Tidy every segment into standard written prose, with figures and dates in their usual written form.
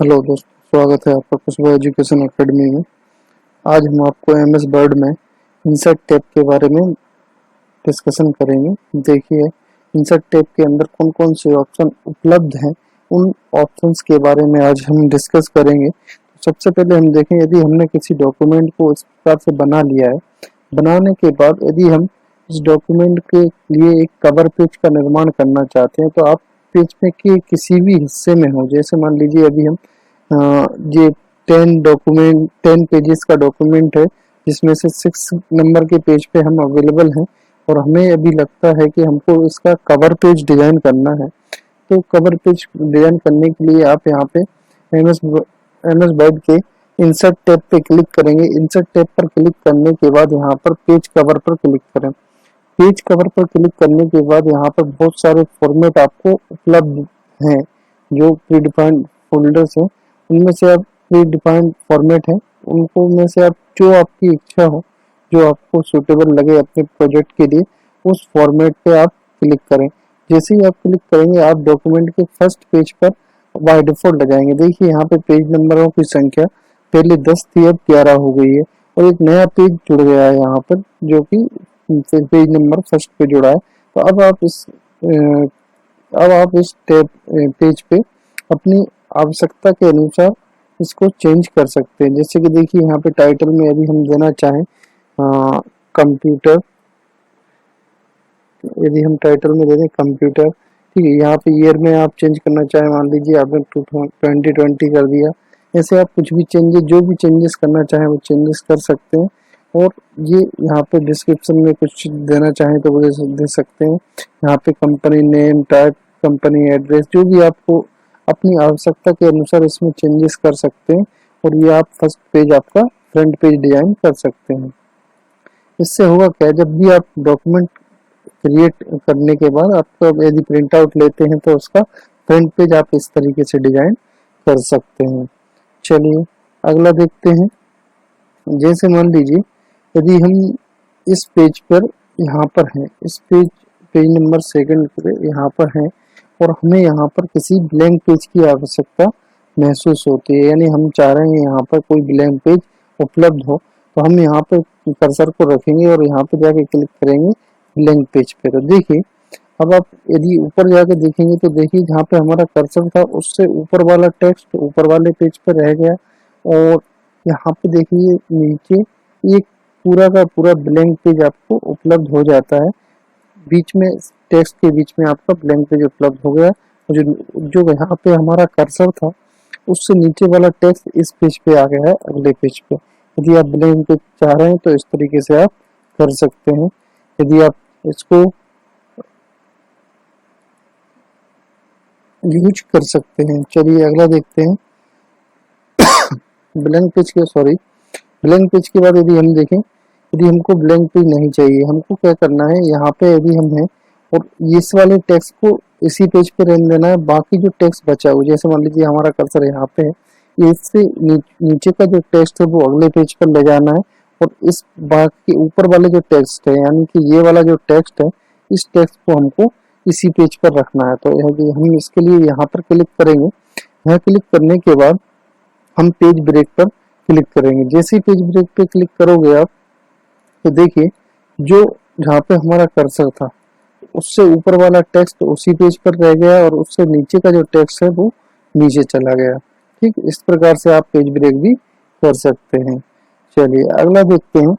Hello दोस्तों, स्वागत है आपका खुशबू एजुकेशन एकेडमी में। आज हम आपको एमएस वर्ड में इंसर्ट टैब के बारे में डिस्कशन करेंगे। देखिए, इंसर्ट टैब के अंदर कौन कौन से ऑप्शन उपलब्ध हैं, उन ऑप्शंस के बारे में आज हम डिस्कस करेंगे। सबसे पहले हम देखें, यदि हमने किसी डॉक्यूमेंट को इस प्रकार से बना लिया है, बनाने के बाद यदि हम इस डॉक्यूमेंट के लिए एक कवर पेज का निर्माण करना चाहते हैं, तो आप पेज में के किसी भी हिस्से में हो, जैसे मान लीजिए अभी हम ये 10 पेजेस का डॉक्यूमेंट है, जिसमें से 6 नंबर के पेज पे हम अवेलेबल हैं और हमें अभी लगता है कि हमको इसका कवर पेज डिजाइन करना है। तो कवर पेज डिजाइन करने के लिए आप यहाँ पे एमएस एमएस वर्ड के इंसर्ट टैब पे क्लिक करेंगे। इंसर्ट टैब पर क्लिक करने के बाद यहाँ पर पेज कवर पर क्लिक करें। पेज कवर पर क्लिक करने के बाद यहाँ पर बहुत सारे फॉर्मेट आपको उपलब्ध हैं, जो प्री डिफाइंड फोल्डर्स हैं। उनमें से आप प्री डिफाइंड फॉर्मेट है, उनको में से आप जो आपकी इच्छा हो, जो आपको सूटेबल लगे अपने प्रोजेक्ट के लिए, उस फॉर्मेट पे आप क्लिक करें। जैसे ही आप क्लिक करेंगे, आप डॉक्यूमेंट के फर्स्ट पेज पर बाय डिफॉल्ट आ जाएंगे। देखिए, यहाँ पे पेज नंबरों की संख्या पहले 10 थी, अब 11 हो गई है और एक नया पेज जुड़ गया है यहाँ पर, जो कि पेज नंबर फर्स्ट पे जुड़ा है। तो अब आप इस टैब पेज पे अपनी आवश्यकता के अनुसार इसको चेंज कर सकते हैं। जैसे कि देखिए, यहाँ पे टाइटल में यदि हम देना चाहें कंप्यूटर, यदि हम टाइटल में दे दें कंप्यूटर, ठीक है। यहाँ पे ईयर में आप चेंज करना चाहें, मान लीजिए आपने 2020 कर दिया। ऐसे आप कुछ भी चेंजेस, जो भी चेंजेस करना चाहें वो चेंजेस कर सकते हैं। और ये यहाँ पे डिस्क्रिप्शन में कुछ देना चाहें तो वो दे सकते हैं। यहाँ पे company name, type, company address, जो भी आपको अपनी आवश्यकता के अनुसार इसमें चेंजेस कर सकते हैं। और ये आप फर्स्ट पेज आपका फ्रंट पेज डिजाइन कर सकते हैं। इससे होगा क्या, जब भी आप डॉक्यूमेंट क्रिएट करने के बाद आपको यदि प्रिंट आउट लेते हैं तो उसका फ्रंट पेज आप इस तरीके से डिजाइन कर सकते हैं। चलिए अगला देखते हैं। जैसे मान लीजिए, यदि हम इस पेज पर यहाँ पर हैं, इस पेज नंबर सेकंड पे यहाँ पर हैं और हमें यहाँ पर किसी ब्लैंक पेज की आवश्यकता महसूस होती है, यानी हम चाह रहे हैं यहाँ पर कोई ब्लैंक पेज उपलब्ध हो, तो हम यहाँ पर कर्सर को रखेंगे और यहाँ पे जाके क्लिक करेंगे ब्लैंक पेज पे। तो देखिए, अब आप यदि ऊपर जाके देखेंगे तो देखिए, जहाँ पे हमारा कर्सर था उससे ऊपर वाला टेक्स्ट ऊपर वाले पेज पर रह गया और यहाँ पे देखिए नीचे एक पूरा का पूरा ब्लैंक पेज आपको उपलब्ध हो जाता है। बीच में टेक्स्ट के बीच में आपका ब्लैंक पेज उपलब्ध हो गया। जो जो यहाँ पे हमारा कर्सर था उससे नीचे वाला टेक्स्ट इस पेज पे आ गया है, अगले पेज पे। यदि आप ब्लैंक पेज चाह रहे हैं तो इस तरीके से आप कर सकते हैं। यदि आप इसको यूज कर सकते हैं। चलिए अगला देखते हैं। ब्लैंक पेज के बाद यदि हम देखें, यदि हमको ब्लैंक पेज नहीं चाहिए, हमको क्या करना है, यहाँ पे यदि हम हैं और इस वाले टेक्स्ट को इसी पेज पे रहने देना है, बाकी जो टेक्स्ट बचा हुआ, जैसे मान लीजिए हमारा कर्सर यहाँ पे है, इससे नीचे का जो टेक्स्ट है वो अगले पेज पर ले जाना है और इस बाकी ऊपर वाले जो टेक्स्ट है, यानी कि ये वाला जो टेक्स्ट है, इस टेक्स्ट को हमको इसी पेज पर रखना है। तो यदि हम इसके लिए यहाँ पर क्लिक करेंगे, यहाँ क्लिक करने के बाद हम पेज ब्रेक पर क्लिक करेंगे। जैसे ही पेज ब्रेक पे क्लिक करोगे आप, तो देखिए जो जहाँ पे हमारा कर्सर था उससे ऊपर वाला टेक्स्ट उसी पेज पर रह गया और उससे नीचे का जो टेक्स्ट है वो नीचे चला गया। ठीक, इस प्रकार से आप पेज ब्रेक भी कर सकते हैं। चलिए अगला देखते हैं।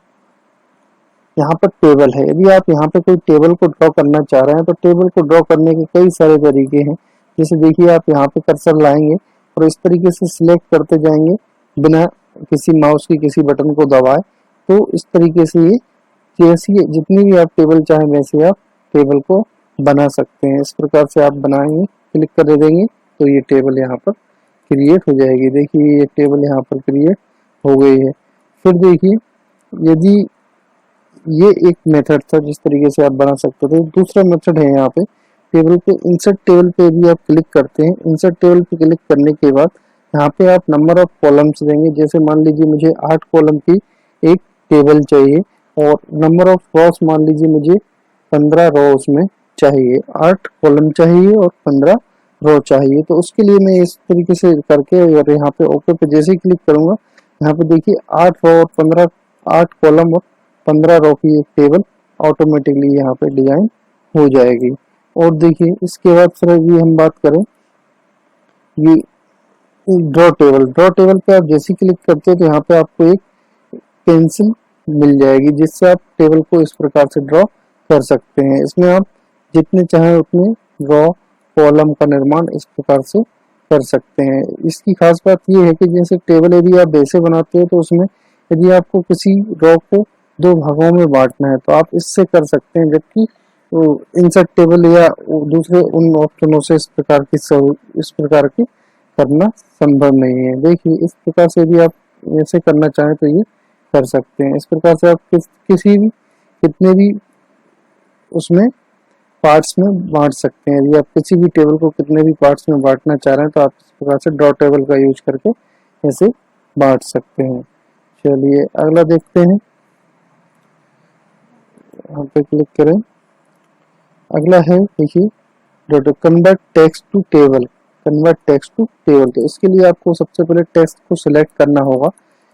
यहाँ पर टेबल है, यदि आप यहाँ पे कोई टेबल को ड्रॉ करना चाह रहे हैं तो टेबल को ड्रॉ करने के कई सारे तरीके हैं। जैसे देखिए, आप यहाँ पे कर्सर लाएंगे और इस तरीके से सिलेक्ट करते जाएंगे बिना किसी माउस की किसी बटन को दबाए। तो इस तरीके से ये जैसी जितनी भी आप टेबल चाहें वैसे आप टेबल को बना सकते हैं। इस प्रकार से आप बनाएंगे, क्लिक कर देंगे तो ये टेबल यहाँ पर क्रिएट हो जाएगी। देखिए ये टेबल यहाँ पर क्रिएट हो गई है। फिर देखिए, यदि ये एक मेथड था जिस तरीके से आप बना सकते थे, दूसरा मेथड है यहाँ पे टेबल पे इंसर्ट टेबल पे भी आप क्लिक करते हैं। इंसर्ट टेबल पे क्लिक करने के बाद यहाँ पे आप नंबर ऑफ कॉलम्स देंगे। जैसे मान लीजिए मुझे 8 कॉलम की एक टेबल चाहिए और नंबर ऑफ रॉस मान लीजिए मुझे 15 रो उसमें चाहिए, 8 कॉलम चाहिए और 15 रो चाहिए। तो उसके लिए मैं इस तरीके से करके और यहाँ पे ओके पे जैसे ही क्लिक करूंगा, यहाँ पे देखिए 8 रो और 15 8 कॉलम और 15 रो की एक टेबल ऑटोमेटिकली यहाँ पे डिजाइन हो जाएगी। और देखिए इसके बाद फिर अभी हम बात करें ये ड्रॉ टेबल पे आप जैसे क्लिक करते हो तो यहाँ पे आपको एक पेंसिल मिल जाएगी, जिससे आप टेबल को इस प्रकार से ड्रॉ कर सकते हैं। इसमें आप जितने चाहें उतने ड्रॉ कॉलम का निर्माण इस प्रकार से कर सकते हैं। इसकी खास बात यह है कि जैसे टेबल यदि आप वैसे बनाते हो तो उसमें यदि आपको किसी ड्रॉ को दो भागों में बांटना है तो आप इससे कर सकते हैं, जबकि इंसर्ट टेबल या दूसरे उन ऑप्शनों से इस प्रकार की करना संभव नहीं है। देखिए इस प्रकार से यदि आप ऐसे करना चाहें तो ये कर सकते हैं। इस प्रकार से आप किसी भी कितने भी उसमें पार्ट्स में बांट सकते हैं। यदि आप किसी भी टेबल को कितने भी पार्ट्स में बांटना चाह रहे हैं तो आप इस प्रकार से ड्रॉ टेबल का यूज करके ऐसे बांट सकते हैं। चलिए अगला देखते हैं, यहाँ पे क्लिक करें। अगला है देखिए convert text to table. Convert text to table, तो इसके लिए आपको सबसे पहले टेक्स्ट को सिलेक्ट करना होगा।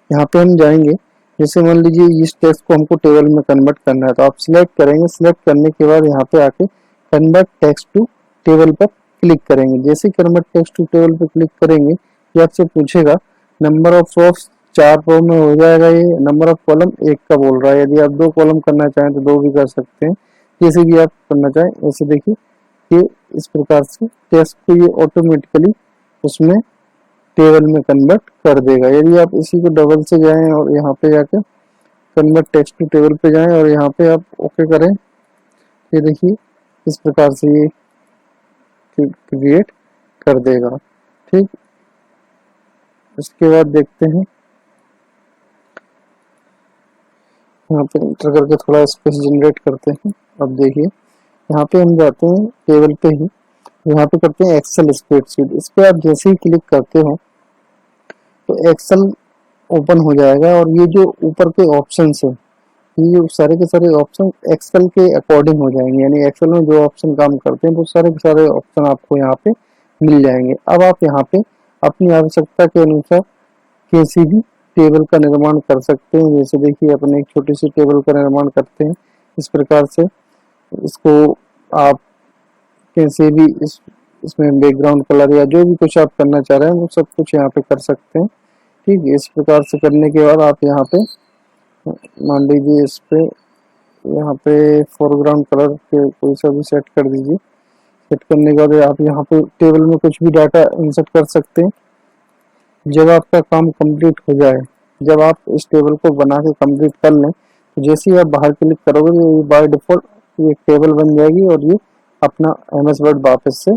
यहाँ पे हम जाएंगे, जैसे मान लीजिए इस टेक्स्ट को हमको टेबल में कन्वर्ट करना है तो आप सिलेक्ट करेंगे। सिलेक्ट करने के बाद यहाँ पे आके कन्वर्ट टेक्स्ट टू टेबल पर क्लिक करेंगे। जैसे कन्वर्ट टेक्स्ट टू टेबल पर क्लिक करेंगे ये आपसे पूछेगा नंबर ऑफ रोज 4 रो में हो जाएगा, ये नंबर ऑफ कॉलम 1 का बोल रहा है। यदि आप 2 कॉलम करना चाहें तो 2 भी कर सकते हैं, जैसे भी आप करना चाहें। ऐसे देखिए ये इस प्रकार से टेक्स्ट को ये ऑटोमेटिकली उसमें टेबल में कन्वर्ट कर देगा। यदि आप इसी को डबल से जाएं और यहाँ पे जाके कन्वर्ट टेक्स्ट टू टेबल पे जाएं और यहाँ पे आप ओके करें, ये देखिए इस प्रकार से ये क्रिएट कर देगा। ठीक, इसके बाद देखते हैं, यहाँ पे इंटर करके थोड़ा स्पेस जनरेट करते हैं। अब देखिए यहाँ पे हम जाते हैं टेबल पे ही, यहाँ पे करते हैं एक्सेल स्प्रेडशीट। इस पे आप जैसे ही क्लिक करते हो तो एक्सेल ओपन हो जाएगा और ये जो ऊपर के ऑप्शन है ये सारे के सारे ऑप्शन एक्सेल के अकॉर्डिंग हो जाएंगे, यानी एक्सेल में जो ऑप्शन काम करते हैं वो सारे के सारे ऑप्शन आपको यहाँ पे मिल जाएंगे। अब आप यहाँ पे अपनी आवश्यकता के अनुसार किसी भी टेबल का निर्माण कर सकते हैं। जैसे देखिए अपने एक छोटी सी टेबल का निर्माण करते हैं इस प्रकार से। इसको आप कैसे भी इसमें बैकग्राउंड कलर या जो भी कुछ आप करना चाह रहे हैं वो सब कुछ यहाँ पे कर सकते हैं। ठीक है, इस प्रकार से करने के बाद आप यहाँ पे मान लीजिए इस पे यहाँ पे फोरग्राउंड कलर के कोई सा भी सेट कर दीजिए। सेट करने के बाद आप यहाँ पे टेबल में कुछ भी डाटा इंसर्ट कर सकते हैं। जब आपका काम कंप्लीट हो जाए, जब आप इस टेबल को बना के कंप्लीट कर लें तो जैसे ही आप बाहर क्लिक करोगे तो ये बाय डिफॉल्ट ये टेबल बन जाएगी और ये अपना MS वर्ड वापस से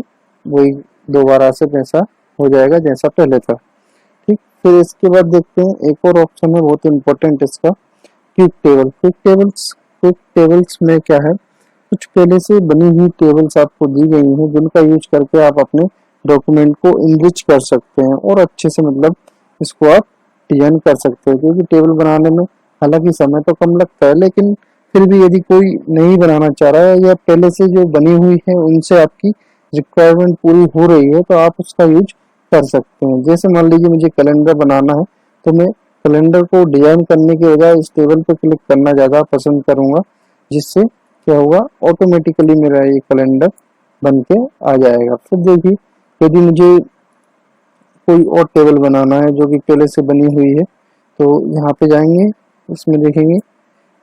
वही दोबारा से वैसा हो जाएगा जैसा पहले था। ठीक, फिर इसके बाद देखते हैं एक और ऑप्शन है बहुत इंपॉर्टेंट इसका, क्विक टेबल। क्विक टेबल्स में क्या है, कुछ पहले से बनी हुई टेबल्स आपको दी गई हैं जिनका यूज करके आप अपने डॉक्यूमेंट को इनरिच कर सकते हैं और अच्छे से मतलब इसको आप डिजाइन कर सकते हैं। क्योंकि टेबल बनाने में हालांकि समय तो कम लगता है, लेकिन फिर भी यदि कोई नहीं बनाना चाह रहा है या पहले से जो बनी हुई है उनसे आपकी रिक्वायरमेंट पूरी हो रही है तो आप उसका यूज कर सकते हैं। जैसे मान लीजिए मुझे कैलेंडर बनाना है तो मैं कैलेंडर को डिजाइन करने के बजाय इस टेबल पर क्लिक करना ज़्यादा पसंद करूंगा, जिससे क्या होगा ऑटोमेटिकली मेरा ये कैलेंडर बन के आ जाएगा। फिर देखिए यदि मुझे कोई और टेबल बनाना है जो कि पहले से बनी हुई है तो यहाँ पे जाएंगे, इसमें देखेंगे,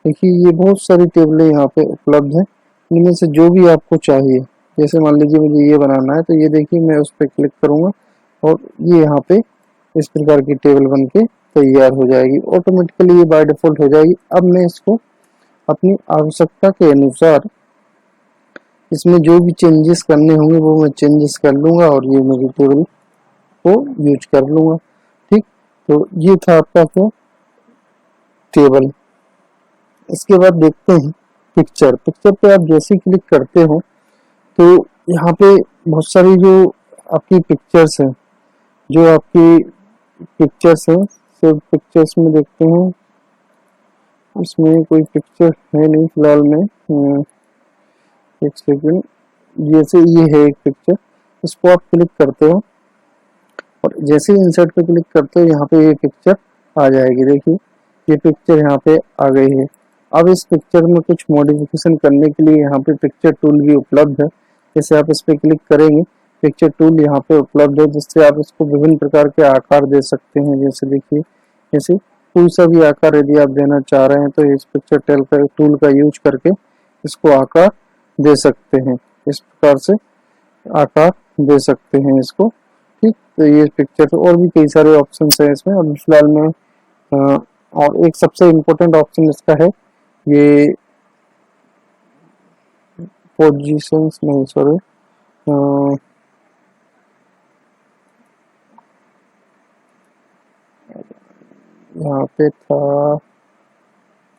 देखिए ये बहुत सारी टेबलें यहाँ पे उपलब्ध हैं। इनमें से जो भी आपको चाहिए, जैसे मान लीजिए मुझे ये बनाना है तो ये देखिए मैं उस पर क्लिक करूंगा और ये यहाँ पे इस प्रकार की टेबल बन के तैयार हो जाएगी। ऑटोमेटिकली ये बाय डिफॉल्ट हो जाएगी। अब मैं इसको अपनी आवश्यकता के अनुसार इसमें जो भी चेंजेस करने होंगे वो मैं चेंजेस कर लूंगा और ये मेरी टेबल को यूज कर लूंगा। ठीक, तो ये था आपका क्या टेबल। इसके बाद देखते हैं पिक्चर। पिक्चर पे आप जैसे क्लिक करते हो तो यहाँ पे बहुत सारी जो आपकी पिक्चर्स हैं, जो आपकी पिक्चर्स हैं, सिर्फ पिक्चर्स में देखते हैं। इसमें कोई पिक्चर है नहीं फिलहाल में, एक सेकंड। जैसे ये है एक पिक्चर, इसको आप क्लिक करते हो और जैसे ही इंसर्ट पे क्लिक करते हो यहाँ पे ये पिक्चर आ जाएगी। देखिए ये पिक्चर यहाँ पे आ गई है। अब इस पिक्चर में कुछ मॉडिफिकेशन करने के लिए यहाँ पे पिक्चर टूल भी उपलब्ध है। जैसे आप इस पे क्लिक करेंगे, पिक्चर टूल यहाँ पे उपलब्ध है, जिससे आप इसको विभिन्न प्रकार के आकार दे सकते हैं। जैसे देखिए, जैसे कोई सा भी आकार यदि आप देना चाह रहे हैं तो इस पिक्चर टूल का यूज करके इसको आकार दे सकते हैं। इस प्रकार से आकार दे सकते हैं इसको। ठीक, तो ये पिक्चर और भी कई सारे ऑप्शन है इसमें। और फिलहाल में और एक सबसे इम्पोर्टेंट ऑप्शन इसका है ये पोजीशंस, नहीं सॉरी, यहाँ पे था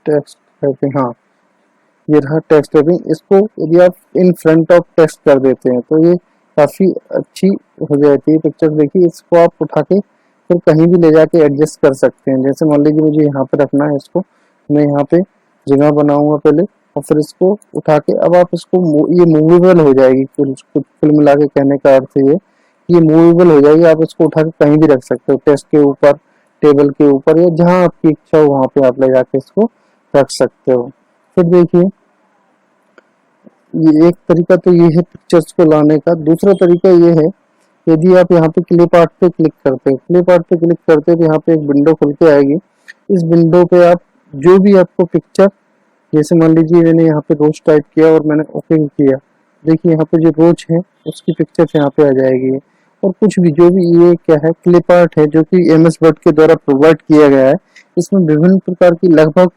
टेक्स्ट टाइपिंग, हाँ ये रहा टेक्स्ट टाइपिंग। इसको यदि आप इन फ्रंट ऑफ टेक्स्ट कर देते हैं तो ये काफ़ी अच्छी हो जाती है पिक्चर। देखिए इसको आप उठा के फिर कहीं भी ले जाके एडजस्ट कर सकते हैं। जैसे मान लीजिए मुझे यहाँ पे रखना है इसको, मैं यहाँ पे जगह बनाऊंगा पहले और फिर इसको उठा के, अब आप इसको ये मूवेबल हो जाएगी। कुल मिला के कहने का अर्थ ये मूवेबल हो जाएगी। आप इसको उठा के कहीं भी रख सकते हो, टेक्स्ट के ऊपर, टेबल के ऊपर, या जहाँ आपकी इच्छा हो वहाँ पे आप ले जाके इसको रख सकते हो। फिर देखिए ये एक तरीका तो ये है पिक्चर्स को लाने का। दूसरा तरीका ये है, यदि आप यहाँ पे क्लिप आर्ट पे क्लिक करते हो, क्लिप आर्ट पे क्लिक करते हो तो यहाँ पे एक विंडो खुल के आएगी। इस विंडो पे आप जो भी आपको पिक्चर, जैसे मान लीजिए मैंने यहाँ पे रोज टाइप किया और मैंने ओके किया, देखिए यहाँ पे जो रोज है उसकी पिक्चर यहाँ पे आ जाएगी। और कुछ भी जो भी, ये क्या है, क्लिप आर्ट है जो कि MS वर्ड के द्वारा प्रोवाइड किया गया है। इसमें विभिन्न प्रकार की लगभग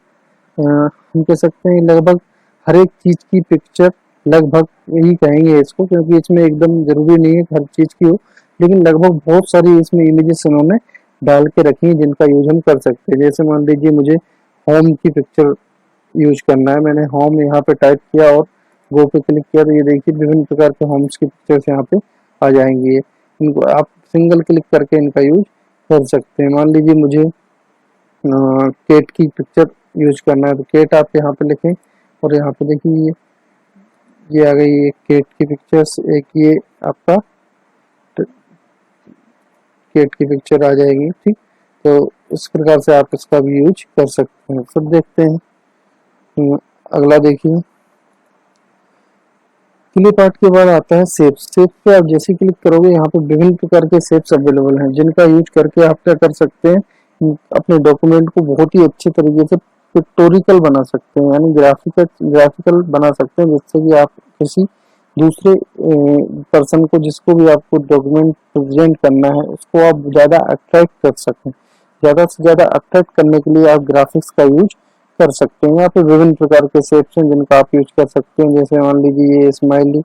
हम कह सकते हैं लगभग हर एक चीज की पिक्चर, लगभग यही कहेंगे इसको क्योंकि इसमें एकदम जरूरी नहीं है हर चीज की हो, लेकिन लगभग बहुत सारी इसमें इमेजेस उन्होंने डाल के रखी है जिनका यूज हम कर सकते हैं। जैसे मान लीजिए मुझे होम की पिक्चर यूज करना है, मैंने होम यहाँ पे टाइप किया और गो पे क्लिक किया तो ये देखिए विभिन्न प्रकार के होम्स की पिक्चर्स यहाँ पे आ जाएंगी। इनको आप सिंगल क्लिक करके इनका यूज कर सकते हैं। मान लीजिए मुझे केट की पिक्चर यूज करना है तो केट आप यहाँ पे लिखें और यहाँ पे देखिए ये आ गई एक केट की पिक्चर्स, एक ये आपका केट की पिक्चर आ जाएगी। ठीक, तो इस प्रकार से आप इसका भी यूज कर सकते हैं। फिर देखते हैं अगला। देखिए क्लिप आर्ट के बाद आता है शेप्स। शेप्स पे आप जैसे क्लिक करोगे यहाँ पे विभिन्न प्रकार के शेप्स अवेलेबल हैं जिनका यूज करके आप क्या कर सकते हैं, अपने डॉक्यूमेंट को बहुत ही अच्छे तरीके से पिक्टोरिकल बना सकते हैं, यानी ग्राफिकल बना सकते हैं, जिससे कि आप किसी दूसरे पर्सन को, जिसको भी आपको डॉक्यूमेंट प्रेजेंट करना है, उसको आप ज्यादा अट्रैक्ट कर सकें। ज्यादा से ज्यादा अट्रैक्ट करने के लिए आप ग्राफिक्स का यूज कर सकते हैं। यहाँ पे विभिन्न प्रकार के शेप्स हैं जिनका आप यूज कर सकते हैं। जैसे मान लीजिए ये स्माइली,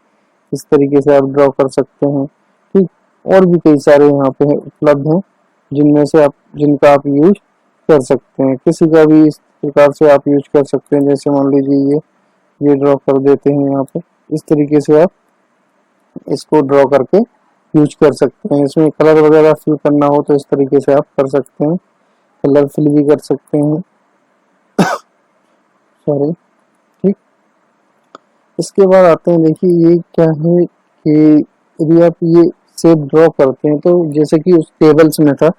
इस तरीके से आप ड्रॉ कर सकते हैं। ठीक, और भी कई सारे यहाँ पे उपलब्ध हैं जिनमें से आप, जिनका आप यूज कर सकते हैं। किसी का भी इस प्रकार से आप यूज कर सकते हैं। जैसे मान लीजिए ये ड्रॉ कर देते हैं यहाँ पे, इस तरीके से आप इसको ड्रॉ करके यूज कर सकते हैं। इसमें कलर वगैरह फिल करना हो तो इस तरीके से आप कर सकते हैं, कलर फिल भी कर सकते हैं। सॉरी। ठीक, इसके बाद आते हैं, देखिए ये क्या है कि यदि आप ये शेप ड्रॉ करते हैं तो जैसे कि उस टेबल्स में था,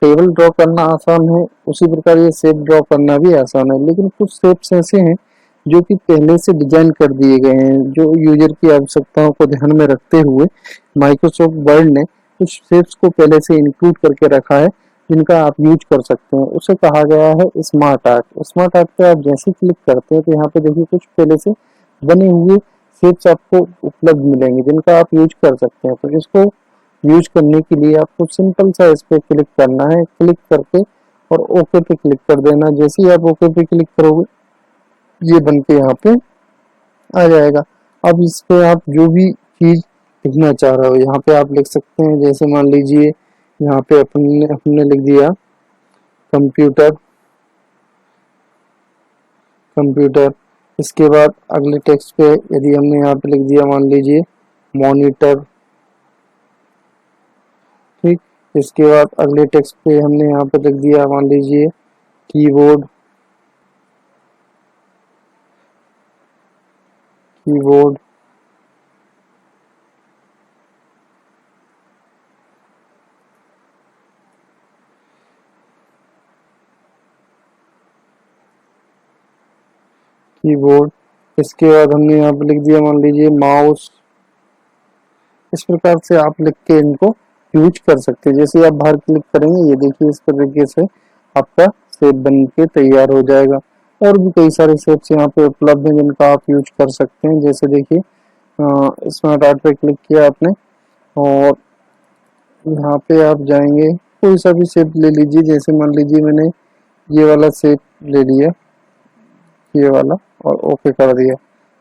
टेबल ड्रॉ करना आसान है, उसी प्रकार ये शेप ड्रॉ करना भी आसान है। लेकिन कुछ शेप्स ऐसे हैं जो कि पहले से डिजाइन कर दिए गए हैं, जो यूजर की आवश्यकताओं को ध्यान में रखते हुए माइक्रोसॉफ्ट वर्ड ने कुछ शेप्स को पहले से इंक्लूड करके रखा है जिनका आप यूज कर सकते हैं। उसे कहा गया है स्मार्ट आर्ट। स्मार्ट आर्ट पे आप जैसे क्लिक करते हैं तो यहाँ पे देखिए कुछ पहले से बने हुए शेप्स आपको उपलब्ध मिलेंगे जिनका आप यूज कर सकते हैं। तो इसको यूज करने के लिए आपको सिंपल सा इस पे क्लिक करना है, क्लिक करके और ओके पे क्लिक कर देना। जैसे ही आप ओके पे क्लिक करोगे ये बन के यहाँ पे आ जाएगा। अब इस पे आप जो भी चीज लिखना चाह रहे हो यहाँ पे आप लिख सकते हैं। जैसे मान लीजिए यहाँ पे हमने लिख दिया कंप्यूटर, कंप्यूटर। इसके बाद अगले टेक्स्ट पे यदि हमने यहाँ पे लिख दिया मान लीजिए मॉनिटर। ठीक, इसके बाद अगले टेक्स्ट पे हमने यहाँ पे लिख दिया मान लीजिए कीबोर्ड, कीबोर्ड। कीबोर्ड, इसके बाद हमने यहाँ पे लिख दिया मान लीजिए माउस। इस प्रकार से आप लिख के इनको यूज कर सकते हैं। जैसे आप बाहर क्लिक करेंगे, ये देखिए इस तरीके से आपका शेप बन के तैयार हो जाएगा। और भी कई सारे शेप्स यहाँ पे उपलब्ध हैं जिनका आप यूज कर सकते हैं। जैसे देखिए स्मार्ट आर्ट पे क्लिक किया आपने और यहाँ पे आप जाएंगे, कोई सा भी शेप ले लीजिए। जैसे मान लीजिए मैंने ये वाला शेप ले लिया, ये वाला, और ओके कर दिया।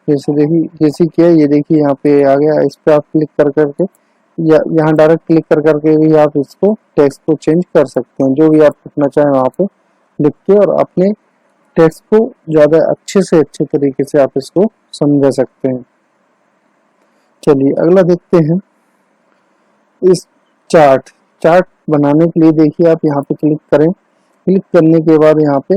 जैसे देखिए जैसे किया, ये देखिए यहाँ पे आ गया। इस पे आप क्लिक कर करके या यहाँ डायरेक्ट क्लिक कर करके भी आप इसको टेक्स्ट को चेंज कर सकते हैं। जो भी आप लिखना चाहें वहाँ पे लिख के और अपने टेक्स्ट को ज़्यादा अच्छे से अच्छे तरीके से आप इसको समझा सकते हैं। चलिए अगला देखते हैं। इस चार्ट चार्ट बनाने के लिए देखिए आप यहाँ पे क्लिक करें। क्लिक करने के बाद यहाँ पे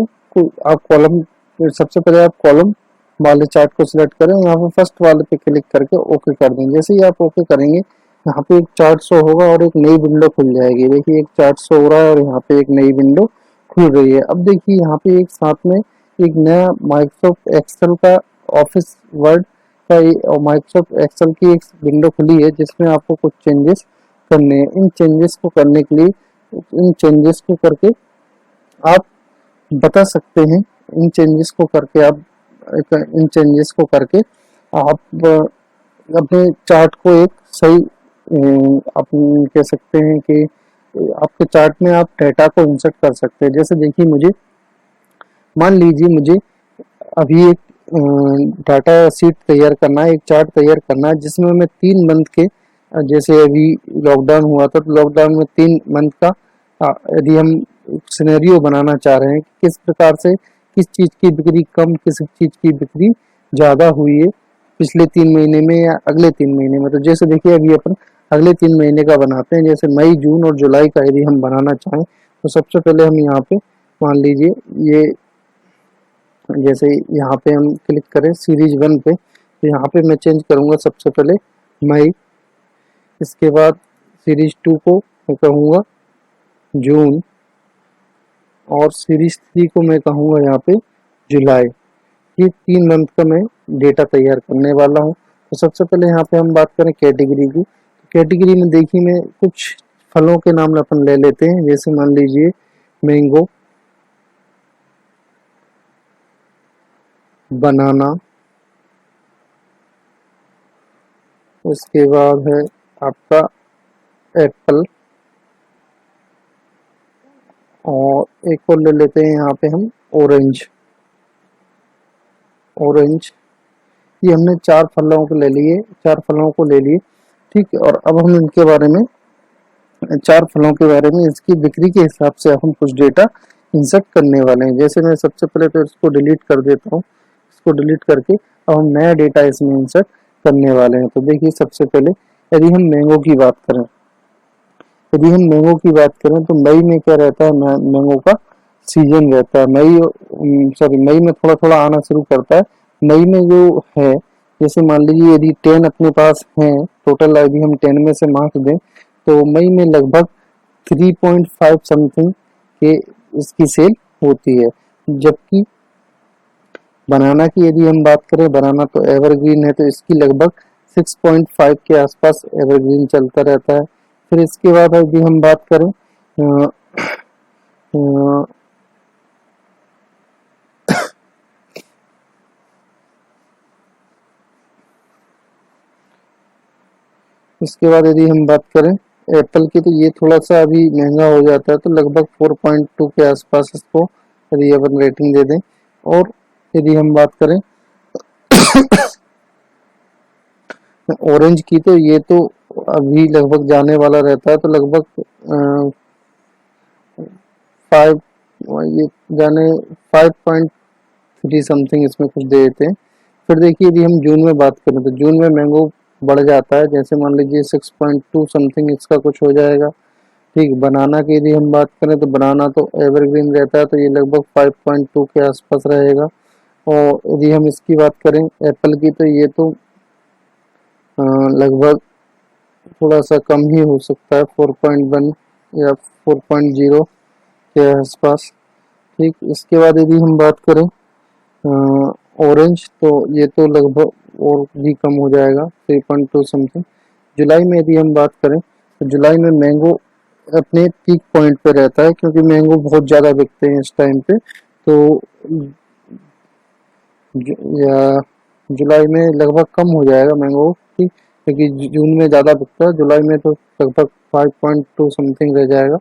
आप कॉलम, सबसे पहले आप कॉलम वाले चार्ट को सिलेक्ट करें। यहाँ पे फर्स्ट वाले पे क्लिक करके ओके कर देंगे। जैसे ही आप ओके करेंगे, यहाँ पे एक चार्ट शो होगा और एक नई विंडो खुल जाएगी। देखिए एक चार्ट शो हो रहा है और यहाँ पे एक नई विंडो खुल रही है। अब देखिए यहाँ पे एक साथ में एक नया माइक्रोसॉफ्ट एक्सेल का, ऑफिस वर्ड का और माइक्रोसॉफ्ट एक्सेल की एक विंडो खुली है जिसमें आपको कुछ चेंजेस करने हैं। इन चेंजेस को करने के लिए, इन चेंजेस को करके आप बता सकते हैं, इन चेंजेस को करके आप इन चेंजेस को करके आप अपने चार्ट को एक सही आप कह सकते हैं कि आपके चार्ट में आप डेटा को इंसर्ट कर सकते हैं। जैसे देखिए मुझे, मान लीजिए मुझे अभी एक डाटा शीट तैयार करना है, एक चार्ट तैयार करना है जिसमें मैं 3 मंथ के, जैसे अभी लॉकडाउन हुआ था तो लॉकडाउन में 3 मंथ का यदि हम सिनेरियो बनाना चाह रहे हैं कि किस प्रकार से किस चीज़ की बिक्री कम, किस चीज़ की बिक्री ज़्यादा हुई है पिछले 3 महीने में या अगले 3 महीने में। तो जैसे देखिए अभी अपन अगले 3 महीने का बनाते हैं। जैसे मई, जून और जुलाई का यदि हम बनाना चाहें तो सबसे पहले हम यहाँ पे मान लीजिए ये, जैसे यहाँ पे हम क्लिक करें सीरीज 1 पे, तो यहाँ पे मैं चेंज करूँगा सबसे पहले मई। इसके बाद सीरीज 2 को मैं कहूँगा जून और सीरीज 3 को मैं कहूँगा यहाँ पे जुलाई। ये 3 मंथ का मैं डेटा तैयार करने वाला हूँ। तो सबसे पहले यहाँ पे हम बात करें कैटेगरी की। कैटेगरी में देखिए मैं कुछ फलों के नाम अपन ले लेते हैं। जैसे मान लीजिए मैंगो, बनाना, उसके बाद है आपका एप्पल, और एक और ले लेते हैं यहाँ पे हम ऑरेंज। ऑरेंज, ये हमने 4 फलों को ले लिए, 4 फलों को ले लिए, ठीक है। और अब हम इनके बारे में, 4 फलों के बारे में इसकी बिक्री के हिसाब से हम कुछ डेटा इंसर्ट करने वाले हैं। जैसे मैं सबसे पहले तो इसको डिलीट कर देता हूँ। इसको डिलीट करके अब हम नया डेटा इसमें इंसर्ट करने वाले हैं। तो देखिए सबसे पहले यदि हम मैंगो की बात करें, यदि हम मैंगो की बात करें तो मई में क्या रहता है, मैंगो का सीजन रहता है। मई में थोड़ा थोड़ा आना शुरू करता है। मई में जो है, जैसे मान लीजिए यदि 10 अपने पास हैं टोटल, यदि हम 10 में से मार्क्स दें तो मई में लगभग 3.5 समथिंग के इसकी सेल होती है। जबकि बनाना की यदि हम बात करें, बनाना तो एवरग्रीन है तो इसकी लगभग 6.5 के आसपास एवरग्रीन चलता रहता है। फिर इसके बाद यदि हम बात करें अ, इसके बाद यदि हम बात करें एप्पल की, तो ये थोड़ा सा अभी महंगा हो जाता है, तो लगभग 4.2 के आसपास इसको यदि अपन रेटिंग दे दें। और यदि हम बात करें ऑरेंज की, तो ये तो अभी लगभग जाने वाला रहता है, तो लगभग 5, ये जाने 5.3 समथिंग इसमें कुछ दे देते हैं। फिर देखिए यदि हम जून में बात करें तो जून में मैंगो बढ़ जाता है। जैसे मान लीजिए 6.2 समथिंग इसका कुछ हो जाएगा, ठीक। बनाना की यदि हम बात करें तो बनाना तो एवरग्रीन रहता है, तो ये लगभग 5.2 के आसपास रहेगा। और यदि हम इसकी बात करें एप्पल की, तो ये तो लगभग थोड़ा सा कम ही हो सकता है, 4.1 या 4.0 के आसपास, ठीक। इसके बाद यदि हम बात करें ऑरेंज, तो ये तो लगभग और भी कम हो जाएगा 3.2 समथिंग। जुलाई में यदि हम बात करें तो जुलाई में मैंगो अपने पीक पॉइंट पे रहता है, क्योंकि मैंगो बहुत ज़्यादा बिकते हैं इस टाइम पे। तो या जुलाई में लगभग कम हो जाएगा मैंगो की, क्योंकि जून में ज़्यादा बिकता है, जुलाई में तो लगभग 5.2 समथिंग रह जाएगा।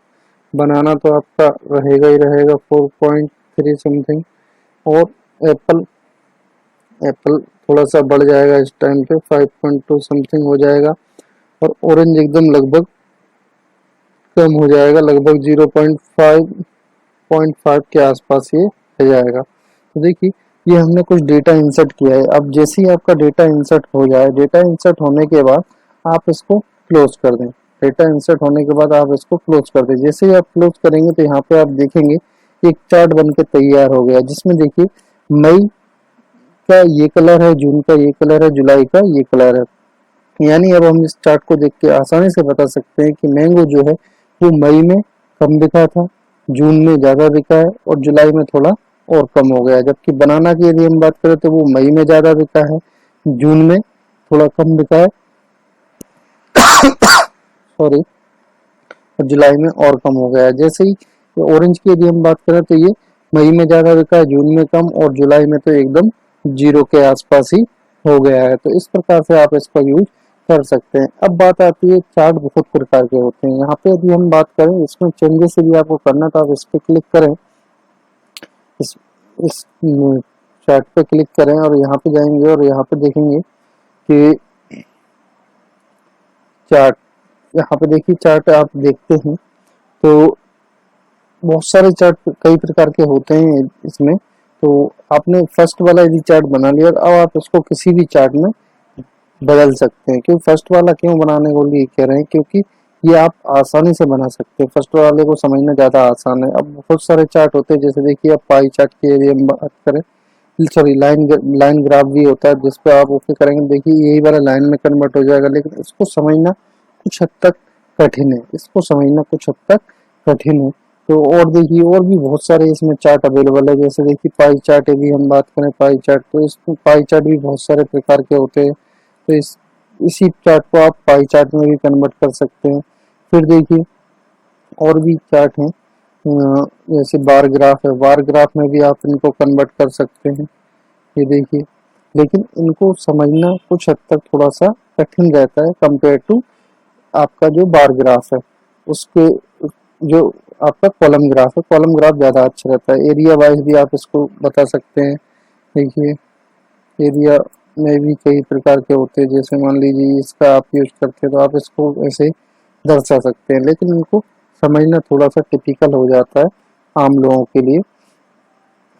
बनाना तो आपका रहेगा ही रहेगा 4.3 समथिंग। और एप्पल एप्पल थोड़ा सा बढ़ जाएगा इस टाइम पे, 5.2 समथिंग हो जाएगा। और ऑरेंज एकदम लगभग कम हो जाएगा, लगभग 0.5 के आसपास ये रह जाएगा। तो देखिए ये हमने कुछ डेटा इंसर्ट किया है। अब जैसे ही आपका डेटा इंसर्ट हो जाए, डेटा इंसर्ट होने के बाद आप इसको क्लोज कर दें। डेटा इंसर्ट होने के बाद आप इसको क्लोज कर दें। जैसे ही आप क्लोज करेंगे तो यहाँ पे आप देखेंगे एक चार्ट बन के तैयार हो गया, जिसमें देखिए मई का ये कलर है, जून का ये कलर है, जुलाई का ये कलर है। यानी अब हम इस चार्ट को देख के आसानी से बता सकते हैं कि मैंगो जो है वो मई में कम बिका था, जून में ज़्यादा बिका है और जुलाई में थोड़ा और कम हो गया है। जबकि बनाना की यदि हम बात करें तो वो मई में ज़्यादा बिका है, जून में थोड़ा कम बिका है, सॉरी, और जुलाई में और कम हो गया है। जैसे ही ऑरेंज की यदि हम बात करें तो ये मई में ज़्यादा बिका है, जून में कम, और जुलाई में तो एकदम जीरो के आसपास ही हो गया है। तो इस प्रकार से आप इसका यूज कर सकते हैं। अब बात आती है, चार्ट बहुत प्रकार के होते हैं। यहाँ पे यदि हम बात करें, इसमें चेंजेस यदि आपको करना तो आप इस पर क्लिक करें, इस इस चार्ट पे क्लिक करें और यहाँ पे जाएंगे और यहाँ पे देखेंगे कि चार्ट, यहाँ पे देखिए चार्ट आप देखते हैं तो बहुत सारे चार्ट कई प्रकार के होते हैं इसमें। तो आपने फर्स्ट वाला यदि चार्ट बना लिया, अब आप इसको किसी भी चार्ट में बदल सकते हैं। क्यों फर्स्ट वाला क्यों बनाने को लिए कह रहे हैं, क्योंकि ये आप आसानी से बना सकते हैं, फर्स्ट वाले को समझना ज़्यादा आसान है। अब बहुत सारे चार्ट होते हैं, जैसे देखिए आप पाई चार्ट की यदि हम बात करें, सॉरी लाइन ग्राफ भी होता है, जिस पे आप ओके करेंगे देखिए यही वाला लाइन में कन्वर्ट हो जाएगा। लेकिन इसको समझना कुछ हद तक कठिन है, इसको समझना कुछ हद तक कठिन है। तो और देखिए और भी बहुत सारे इसमें चार्ट अवेलेबल है, जैसे देखिए पाई चार्ट यदि हम बात करें, पाई चार्ट, तो इस पाई चार्ट भी बहुत सारे प्रकार के होते हैं। तो इसी चार्ट को आप पाई चार्ट में भी कन्वर्ट कर सकते हैं। फिर देखिए और भी चार्ट हैं, जैसे बार ग्राफ है, बार ग्राफ में भी आप इनको कन्वर्ट कर सकते हैं। ये देखिए, लेकिन इनको समझना कुछ हद तक थोड़ा सा कठिन रहता है कंपेयर टू आपका जो बार ग्राफ है, उसके जो आपका कॉलम ग्राफ है, कॉलम ग्राफ ज़्यादा अच्छा रहता है। एरिया वाइज भी आप इसको बता सकते हैं। देखिए एरिया में भी कई प्रकार के होते हैं, जैसे मान लीजिए इसका आप यूज करते हैं तो आप इसको ऐसे दर्शा सकते हैं, लेकिन इनको समझना थोड़ा सा टिपिकल हो जाता है आम लोगों के लिए।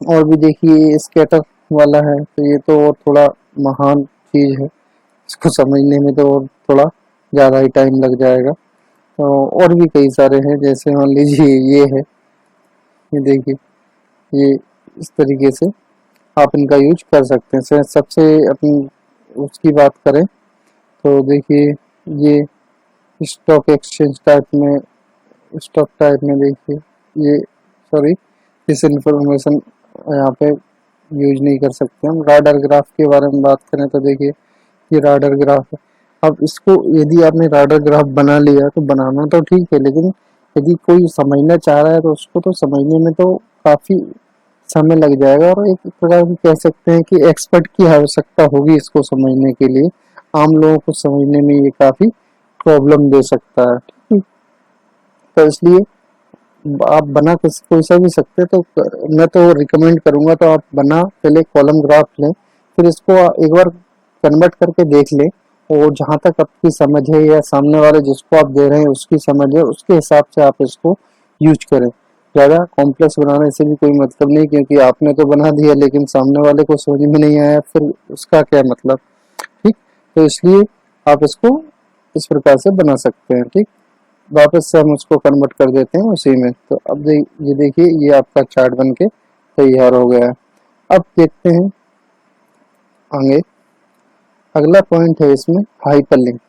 और भी देखिए स्केटर वाला है, तो ये तो और थोड़ा महान चीज़ है, इसको समझने में तो और थोड़ा ज़्यादा ही टाइम लग जाएगा। तो और भी कई सारे हैं, जैसे मान लीजिए ये है, ये देखिए, ये इस तरीके से आप इनका यूज कर सकते हैं। सबसे अपनी उसकी बात करें तो देखिए ये स्टॉक एक्सचेंज टाइप में, स्टॉक टाइप में देखिए ये, सॉरी, इस इंफॉर्मेशन यहाँ पे यूज नहीं कर सकते हम। राडार ग्राफ के बारे में बात करें तो देखिए ये राडार ग्राफ है। अब इसको यदि आपने राडार ग्राफ बना लिया तो बनाना तो ठीक है, लेकिन यदि कोई समझना चाह रहा है तो उसको तो समझने में तो काफ़ी समय लग जाएगा, और एक प्रकार की कह सकते हैं कि एक्सपर्ट की आवश्यकता होगी इसको समझने के लिए। आम लोगों को समझने में ये काफ़ी प्रॉब्लम दे सकता है, ठीक है। तो इसलिए आप बना कोई सा भी सकते हैं, तो मैं तो रिकमेंड करूंगा तो आप बना पहले कॉलम ग्राफ लें, फिर इसको एक बार कन्वर्ट करके देख लें, और जहाँ तक आपकी समझ है या सामने वाले जिसको आप दे रहे हैं उसकी समझ है, उसके हिसाब से आप इसको यूज करें। ज़्यादा कॉम्प्लेक्स बनाने से भी कोई मतलब नहीं, क्योंकि आपने तो बना दिया लेकिन सामने वाले को समझ में नहीं आया, फिर उसका क्या मतलब, ठीक। तो इसलिए आप इसको इस प्रकार से बना सकते हैं, ठीक। वापस से हम उसको कन्वर्ट कर देते हैं उसी में। तो अब ये देखिए ये आपका चार्ट बन के तैयार हो गया है। अब देखते हैं आगे, अगला पॉइंट है इसमें हाइपरलिंक।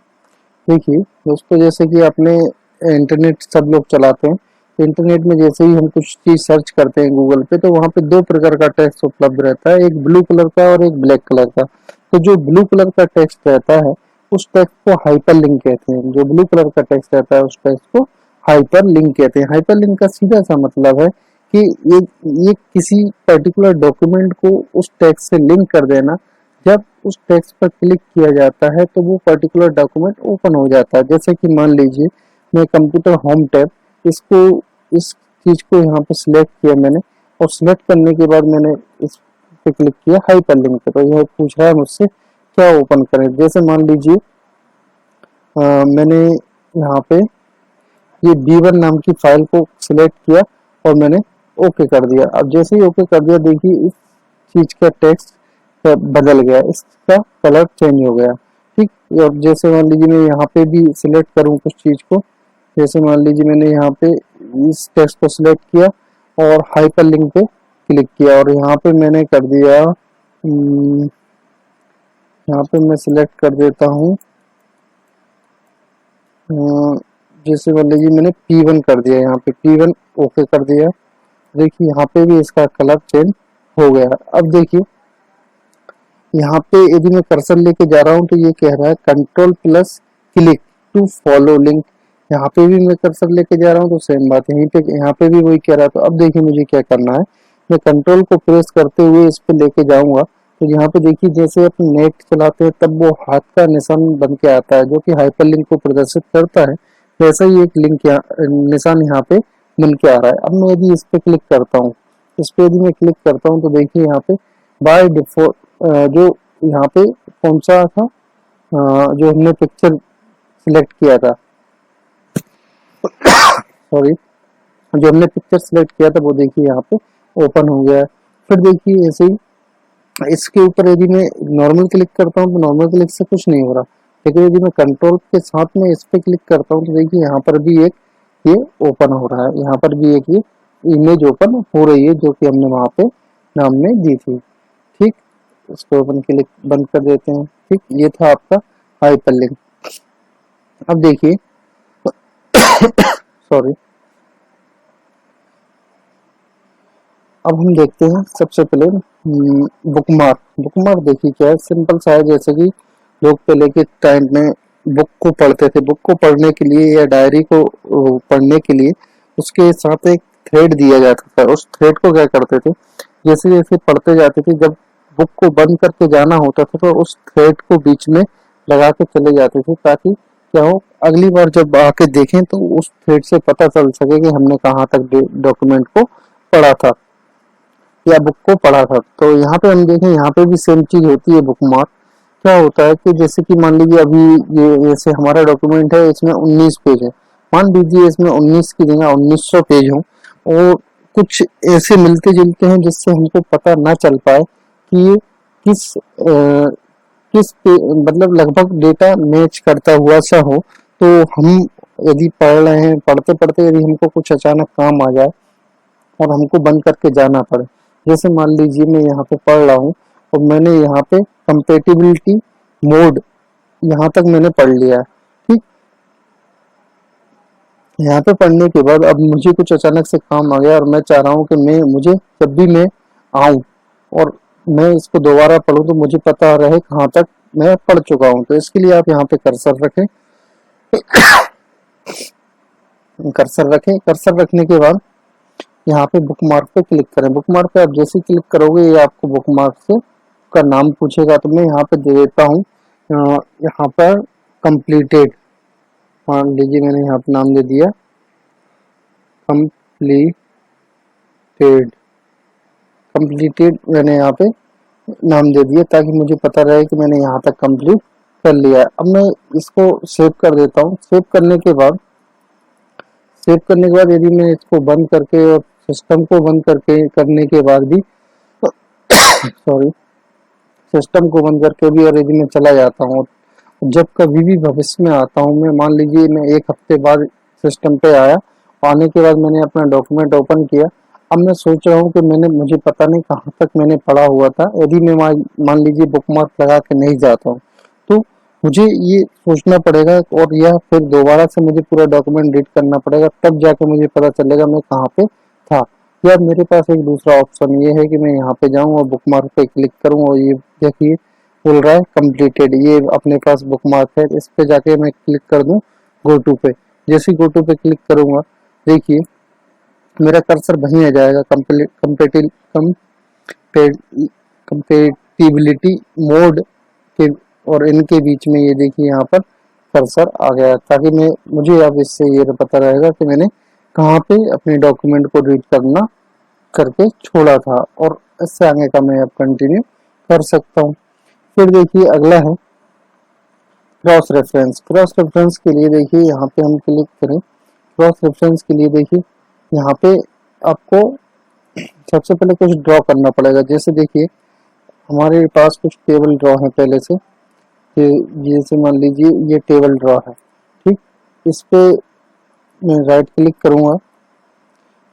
देखिए दोस्तों, जैसे कि आपने इंटरनेट सब लोग चलाते हैं, इंटरनेट में जैसे ही हम कुछ चीज सर्च करते हैं गूगल पे, तो वहाँ पे दो प्रकार का टेक्स्ट उपलब्ध रहता है, एक ब्लू कलर का और एक ब्लैक कलर का। तो जो ब्लू कलर का टेक्स्ट रहता है उस टेक्स्ट को हाइपर लिंक कहते हैं। जो ब्लू कलर का टेक्स्ट रहता है उस टेक्स्ट को हाइपर लिंक कहते हैं। हाइपर लिंक का सीधा सा मतलब है कि ये किसी पर्टिकुलर डॉक्यूमेंट को उस टेक्स्ट से लिंक कर देना। जब उस टेक्स्ट पर क्लिक किया जाता है तो वो पर्टिकुलर डॉक्यूमेंट ओपन हो जाता है। जैसे कि मान लीजिए मैं कंप्यूटर होम टैब, इसको इस चीज को यहाँ पे सिलेक्ट किया मैंने, और सिलेक्ट करने के बाद मैंने इस पे क्लिक किया हाइपर लिंक पे, तो यह पूछ रहा है मुझसे क्या ओपन करें। जैसे मान लीजिए मैंने यहाँ पे ये B1 नाम की फाइल को सिलेक्ट किया और मैंने ओके कर दिया। अब जैसे ही ओके कर दिया, देखिए इस चीज का टेक्स्ट बदल गया, इसका कलर चेंज हो गया। ठीक, और जैसे मान लीजिए मैं यहाँ पे भी सिलेक्ट करूँ कुछ चीज को, जैसे मान लीजिए मैंने यहाँ पे इस टेक्स्ट को सिलेक्ट किया और हाइपर लिंक पे क्लिक किया, और यहाँ पे मैंने कर दिया यहाँ पे मैं सिलेक्ट कर देता हूँ, जैसे मान लीजिए मैंने P1 कर दिया, यहाँ पे P1 ओके कर दिया। देखिए यहाँ पे भी इसका कलर चेंज हो गया। अब देखिए यहाँ पे यदि मैं कर्सर लेके जा रहा हूँ तो ये कह रहा है control plus click to follow link. यहाँ पे भी मैं कर्सर लेके जा रहा हूँ तो सेम बात है, यहाँ पे भी वही कह रहा है। तो अब देखिए मुझे क्या करना है, मैं कंट्रोल को प्रेस करते हुए इस पे लेके जाऊंगा, तो यहाँ पे देखिए जैसे अपन नेट चलाते हैं तब वो हाथ का निशान बन के आता है जो कि हाइपरलिंक को प्रदर्शित करता है, वैसा ही एक लिंक निशान यहाँ पे बन के आ रहा है। अब मैं यदि इस पे क्लिक करता हूँ, इस पे यदि मैं क्लिक करता हूँ तो देखिए यहाँ पे बाय डिफॉल्ट जो यहाँ पे कौन सा था, जो हमने पिक्चर सिलेक्ट किया था, सॉरी, जो हमने पिक्चर सिलेक्ट किया था वो देखिए यहाँ पे ओपन हो गया है। फिर देखिए ऐसे ही इसके ऊपर यदि मैं नॉर्मल क्लिक करता हूँ तो नॉर्मल क्लिक से कुछ नहीं हो रहा, लेकिन यदि मैं कंट्रोल के साथ में इस पे क्लिक करता हूँ तो देखिए यहाँ पर भी एक ये ओपन हो रहा है, यहाँ पर भी एक ये इमेज ओपन हो रही है जो कि हमने वहाँ पे नाम में दी थी। ठीक, इसको ओपन क्लिक बंद कर देते हैं। ठीक, ये था आपका हाइपर लिंक। अब देखिए सॉरी, अब हम देखते हैं सबसे पहले बुकमार्क। बुकमार्क देखिए क्या है, सिंपल सा है। जैसे कि लोग पहले के टाइम में बुक को पढ़ते थे, बुक को पढ़ने के लिए या डायरी को पढ़ने के लिए उसके साथ एक थ्रेड दिया जाता था। उस थ्रेड को क्या करते थे, जैसे जैसे पढ़ते जाते थे, जब बुक को बंद करके जाना होता था तो उस थ्रेड को बीच में लगा के चले जाते थे, ताकि क्या हो, अगली बार जब आके देखें तो उस थ्रेड से पता चल सके कि हमने कहाँ तक डॉक्यूमेंट को पढ़ा था या बुक को पढ़ा था। तो यहाँ पे हम देखें, यहाँ पे भी सेम चीज होती है। बुक मार्क क्या होता है कि जैसे कि मान लीजिए अभी ये जैसे हमारा डॉक्यूमेंट है, इसमें 19 पेज है, मान लीजिए इसमें 19 की जगह 1900 पेज हो, और कुछ ऐसे मिलते जुलते हैं जिससे हमको पता ना चल पाए कि ये किस मतलब लगभग डेटा मैच करता हुआ सा हो। तो हम यदि पढ़ रहे हैं, पढ़ते पढ़ते यदि हमको कुछ अचानक काम आ जाए और हमको बंद करके जाना पड़े, जैसे मान लीजिए मैं यहाँ पे पढ़ रहा हूँ और मैंने यहाँ पे कंपेटिबिलिटी मोड यहाँ तक मैंने पढ़ लिया है। ठीक, यहाँ पे पढ़ने के बाद अब मुझे कुछ अचानक से काम आ गया और मैं चाह रहा हूँ कि मुझे जब भी मैं आऊँ और मैं इसको दोबारा पढूं तो मुझे पता रहे कहाँ तक मैं पढ़ चुका हूँ। तो इसके लिए आप यहाँ पे कर्सर रखें, कर्सर रखने के बाद यहाँ पे बुक मार्क पे क्लिक करें। बुक मार्क पे आप जैसे क्लिक करोगे ये आपको बुक मार्क से का नाम पूछेगा, तो मैं यहाँ पे दे देता हूँ यहाँ पर कंप्लीटेड। मान लीजिए मैंने यहाँ पे नाम दे दिया कंप्लीटेड मैंने यहाँ पे नाम दे दिया, ताकि मुझे पता रहे कि मैंने यहाँ तक कंप्लीट कर लिया है। अब मैं इसको सेव कर देता हूँ। सेव करने के बाद यदि मैं इसको बंद करके और सिस्टम को बंद करके करने के बाद भी सॉरी, सिस्टम को बंद करके भी और यदि मैं चला जाता हूँ, जब कभी भी भविष्य में आता हूँ, मैं मान लीजिए मैं एक हफ्ते बाद सिस्टम पे आया, आने के बाद मैंने अपना डॉक्यूमेंट ओपन किया। अब मैं सोच रहा हूँ कि मुझे पता नहीं कहाँ तक मैंने पढ़ा हुआ था। यदि मैं मान लीजिए बुकमार्क लगा के नहीं जाता हूँ तो मुझे ये सोचना पड़ेगा और यह फिर दोबारा से मुझे पूरा डॉक्यूमेंट रीड करना पड़ेगा, तब जाके मुझे पता चलेगा मैं कहाँ पे था। या मेरे पास एक दूसरा ऑप्शन ये है कि मैं यहाँ पे जाऊँ और बुकमार्क पे क्लिक करूँ और ये देखिए बोल रहा है कंप्लीटेड, ये अपने पास बुकमार्क है। इस पे जाके मैं क्लिक कर दूँ गो टू पे। जैसे ही गो टू पे क्लिक करूँगा देखिए मेरा कर्सर वहीं आ जाएगा कंपेटिबिलिटी मोड के और इनके बीच में। ये देखिए यहाँ पर कर्सर आ गया, ताकि मैं मुझे अब इससे ये पता रहेगा कि मैंने कहाँ पे अपने डॉक्यूमेंट को रीड करना करके छोड़ा था, और इससे आगे का मैं अब कंटिन्यू कर सकता हूँ। फिर देखिए अगला है क्रॉस रेफरेंस। क्रॉस रेफरेंस के लिए देखिए यहाँ पे हम क्लिक करें। क्रॉस रेफरेंस के लिए देखिए यहाँ पे आपको सबसे पहले कुछ ड्रॉ करना पड़ेगा। जैसे देखिए हमारे पास कुछ टेबल ड्रॉ है पहले से, कि जैसे मान लीजिए ये टेबल ड्रॉ है, ठीक। इस पे मैं राइट क्लिक करूंगा।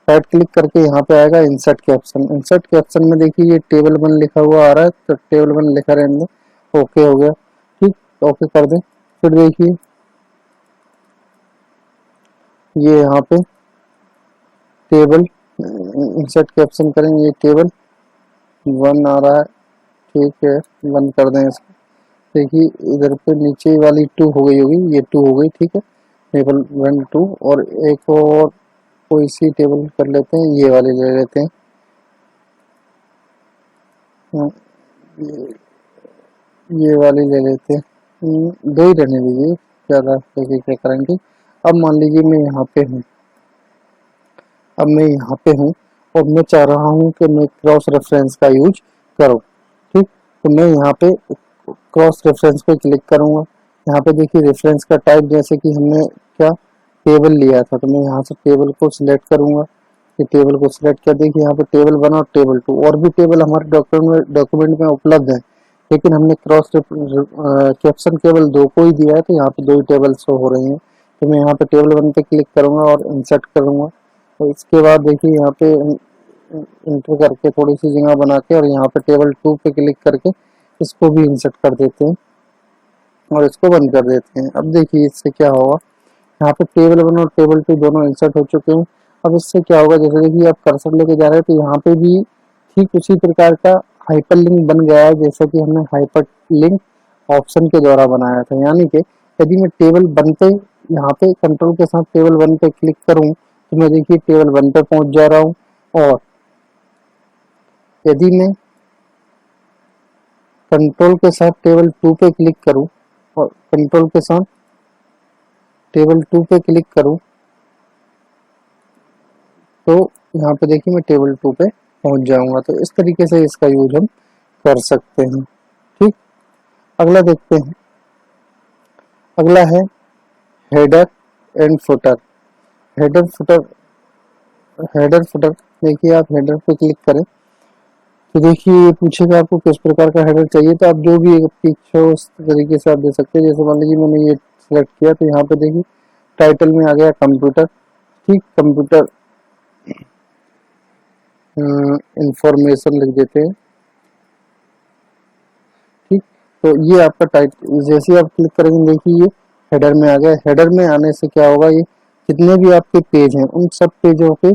राइट क्लिक करके यहाँ पे आएगा इंसर्ट के ऑप्शन। इंसर्ट के ऑप्शन में देखिए ये टेबल 1 लिखा हुआ आ रहा है, तो टेबल 1 लिखा रहने दो। ओके हो गया, ठीक, ओके कर दें। फिर देखिए ये यहाँ पे टेबल इंसर्ट के ऑप्शन करेंगे, ये टेबल 1 आ रहा है, ठीक है, 1 कर दें इसको। देखिए इधर पे नीचे वाली 2 हो गई होगी, ये 2 हो गई, ठीक है। टेबल 1 2 और एक और कोई सी टेबल कर लेते हैं, ये वाली ले लेते हैं। हाँ, ये वाली ले लेते हैं। दो ही रहने दीजिए, ज़्यादा देखिए क्या करेंगे। अब मान लीजिए मैं यहाँ पे हूँ, अब मैं यहाँ पे हूँ और मैं चाह रहा हूँ कि मैं क्रॉस रेफरेंस का यूज करूँ, ठीक। तो मैं यहाँ पे क्रॉस रेफरेंस पे क्लिक करूँगा। यहाँ पे देखिए रेफरेंस का टाइप, जैसे कि हमने क्या टेबल लिया था, तो मैं यहाँ से टेबल को सिलेक्ट करूँगा। ये टेबल को सिलेक्ट कर देखिए यहाँ पे टेबल 1 और टेबल 2 और भी टेबल हमारे डॉक्यूमेंट में उपलब्ध है, लेकिन हमने क्रॉस कैप्शन केवल 2 को ही दिया है, तो यहाँ पे 2 ही टेबल शो हो रही हैं। तो मैं यहाँ पे टेबल 1 पे क्लिक करूँगा और इंसर्ट करूँगा। तो इसके बाद देखिए यहाँ पे इंटर करके थोड़ी सी जगह बना के और यहाँ पे टेबल 2 पे क्लिक करके इसको भी इंसर्ट कर देते हैं और इसको बंद कर देते हैं। अब देखिए इससे क्या होगा, यहाँ पे टेबल 1 और टेबल 2 दोनों इंसर्ट हो चुके हैं। अब इससे क्या होगा, जैसे देखिए आप कर्सर लेके जा रहे हैं तो यहाँ पे भी ठीक उसी प्रकार का हाइपर लिंक बन गया है, जैसा कि हमने हाइपर लिंक ऑप्शन के द्वारा बनाया था। यानी कि यदि मैं टेबल 1 पे यहाँ पे कंट्रोल के साथ टेबल 1 पे क्लिक करूँ तो मैं देखिए टेबल 1 पे पहुंच जा रहा हूँ, और यदि मैं कंट्रोल के साथ टेबल 2 पे क्लिक करूँ और कंट्रोल के साथ टेबल 2 पे क्लिक करूँ तो यहाँ पे देखिए मैं टेबल 2 पे पहुंच जाऊंगा। तो इस तरीके से इसका यूज हम कर सकते हैं, ठीक। अगला देखते हैं। अगला है header and footer. Header footer, header footer देखिए आप हेडर पे क्लिक करें तो देखिए ये पूछेगा आपको किस प्रकार का हेडर चाहिए, तो आप जो भी आपकी इच्छा हो उस तरीके से आप दे सकते हैं। जैसे मान लीजिए मैंने ये सिलेक्ट किया तो यहाँ पे देखिए टाइटल में आ गया कंप्यूटर, ठीक, कंप्यूटर इंफॉर्मेशन लिख देते हैं, ठीक। तो ये आपका टाइटल, जैसे आप क्लिक करेंगे देखिए ये हेडर में आ गया। हेडर में आने से क्या होगा, ये जितने भी आपके पेज हैं उन सब पेजों पे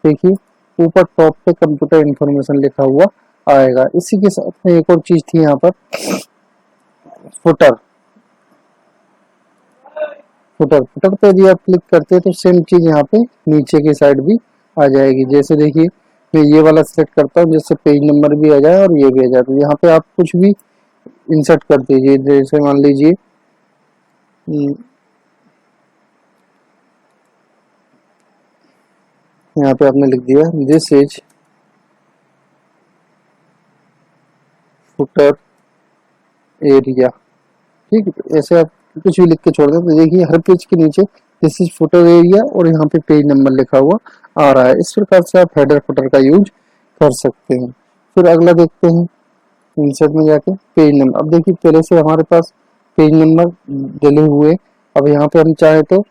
देखिए ऊपर टॉप पे कंप्यूटर इंफॉर्मेशन लिखा हुआ आएगा। इसी के साथ में एक और चीज थी यहाँ पर, फुटर। फुटर फुटर पे यदि आप क्लिक करते हैं तो सेम चीज यहाँ पे नीचे की साइड भी आ जाएगी। जैसे देखिए मैं ये वाला सेलेक्ट करता हूँ जिससे पेज नंबर भी आ जाए और ये भी आ जाए, तो यहाँ पे आप कुछ भी इंसर्ट कर दीजिए। जैसे मान लीजिए यहाँ पे आपने लिख दिया दिस इज फुटर एरिया, ठीक है। ऐसे आप कुछ भी लिख के छोड़ दें तो देखिए हर पेज के नीचे दिस इज फुटर एरिया और यहाँ पे पेज नंबर लिखा हुआ आ रहा है। इस प्रकार से आप हेडर फुटर का यूज कर सकते हैं। फिर अगला देखते हैं इंसर्ट में जाके पेज नंबर। अब देखिए पहले से हमारे पास पेज नंबर डले हुए, अब यहाँ पे हम चाहे तो